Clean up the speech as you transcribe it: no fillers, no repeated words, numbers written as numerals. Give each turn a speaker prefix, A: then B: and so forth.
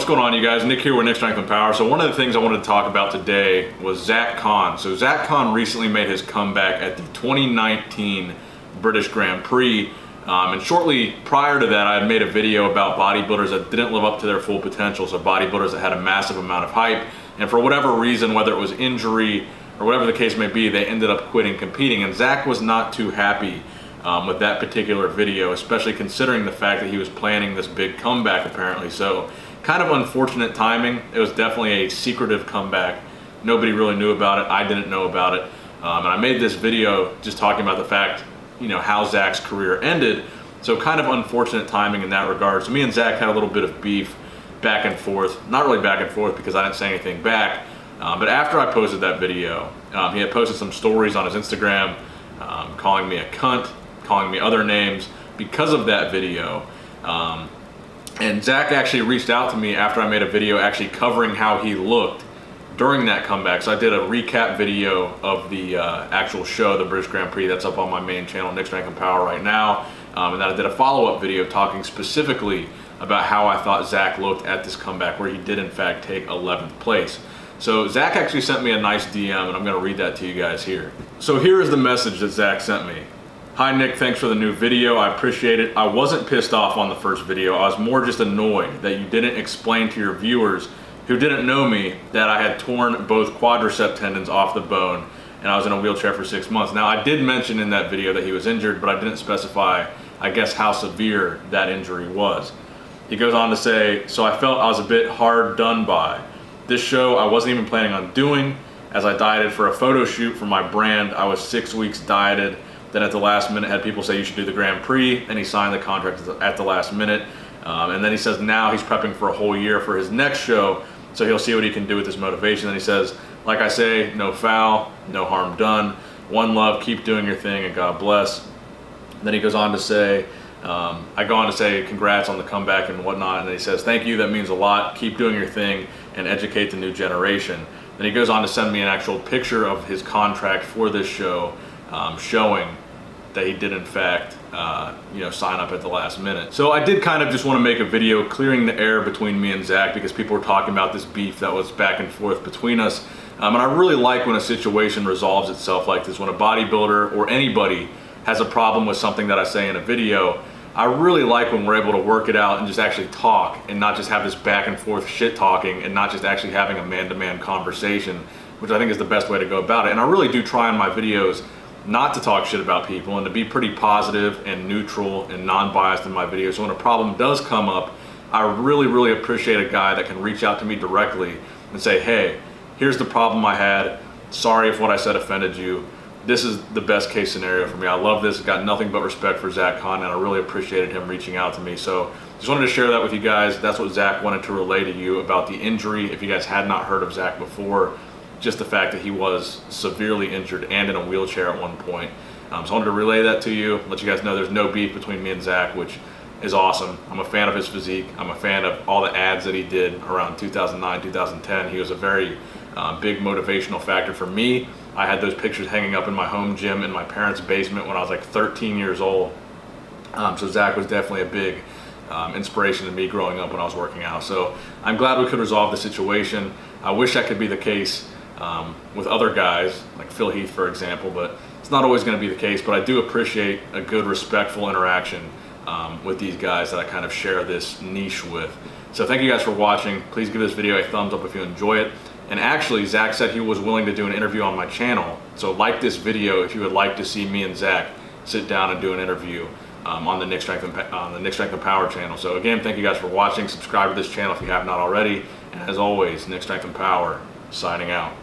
A: What's going on, you guys? Nick here with Nick Strength and Power. So one of the things I wanted to talk about today was Zack Khan. So Zack Khan recently made his comeback at the 2019 British Grand Prix. And shortly prior to that, I had made a video about bodybuilders that didn't live up to their full potential. So bodybuilders that had a massive amount of hype. And for whatever reason, whether it was injury or whatever the case may be, they ended up quitting competing. And Zack was not too happy with that particular video, especially considering the fact that he was planning this big comeback apparently. So kind of unfortunate timing. It was definitely a secretive comeback. Nobody really knew about it. I didn't know about it. And I made this video just talking about the fact, you know, how Zack's career ended. So kind of unfortunate timing in that regard. So me and Zack had a little bit of beef back and forth. Not really back and forth because I didn't say anything back. But after I posted that video, he had posted some stories on his Instagram calling me a cunt, calling me other names because of that video. And Zack actually reached out to me after I made a video actually covering how he looked during that comeback. So I did a recap video of the actual show, the British Grand Prix, that's up on my main channel, Nick Strength and Power right now. And then I did a follow-up video talking specifically about how I thought Zack looked at this comeback, where he did in fact take 11th place. So Zack actually sent me a nice DM, and I'm gonna read that to you guys here. So here is the message that Zack sent me. Hi Nick, thanks for the new video. I appreciate it. I wasn't pissed off on the first video. I was more just annoyed that you didn't explain to your viewers who didn't know me that I had torn both quadricep tendons off the bone and I was in a wheelchair for 6 months. Now I did mention in that video that he was injured, but I didn't specify, I guess, how severe that injury was. He goes on to say, so I felt I was a bit hard done by. This show I wasn't even planning on doing, as I dieted for a photo shoot for my brand. I was 6 weeks dieted. Then at the last minute had people say you should do the Grand Prix, and he signed the contract at the last minute. And then he says now he's prepping for a whole year for his next show, so he'll see what he can do with this motivation. Then he says, like I say, no foul, no harm done. One love, keep doing your thing, and God bless. Then he goes on to say, I go on to say congrats on the comeback and whatnot, and then he says, thank you, that means a lot. Keep doing your thing and educate the new generation. Then he goes on to send me an actual picture of his contract for this show, showing that he did in fact sign up at the last minute. So I did kind of just want to make a video clearing the air between me and Zack, because people were talking about this beef that was back and forth between us. And I really like when a situation resolves itself like this. When a bodybuilder or anybody has a problem with something that I say in a video, I really like when we're able to work it out and just actually talk, and not just have this back and forth shit talking, and not just actually having a man-to-man conversation, which I think is the best way to go about it. And I really do try in my videos not to talk shit about people, and to be pretty positive and neutral and non-biased in my videos. So when a problem does come up, I really appreciate a guy that can reach out to me directly and say, hey, here's the problem I had. Sorry if what I said offended you. This is the best case scenario for me. I love this. Got nothing but respect for Zack Khan, and I really appreciated him reaching out to me. So just wanted to share that with you guys. That's what Zack wanted to relay to you about the injury. If you guys had not heard of Zack before, just the fact that he was severely injured and in a wheelchair at one point. So I wanted to relay that to you, let you guys know there's no beef between me and Zack, which is awesome. I'm a fan of his physique. I'm a fan of all the ads that he did around 2009, 2010. He was a very big motivational factor for me. I had those pictures hanging up in my home gym in my parents' basement when I was like 13 years old. So Zack was definitely a big inspiration to me growing up when I was working out. So I'm glad we could resolve the situation. I wish that could be the case with other guys, like Phil Heath, for example, but it's not always going to be the case. But I do appreciate a good, respectful interaction with these guys that I kind of share this niche with. So thank you guys for watching. Please give this video a thumbs up if you enjoy it. And actually, Zack said he was willing to do an interview on my channel. So like this video if you would like to see me and Zack sit down and do an interview on the Nick Strength and Power channel. So again, thank you guys for watching. Subscribe to this channel if you have not already. And as always, Nick Strength and Power, signing out.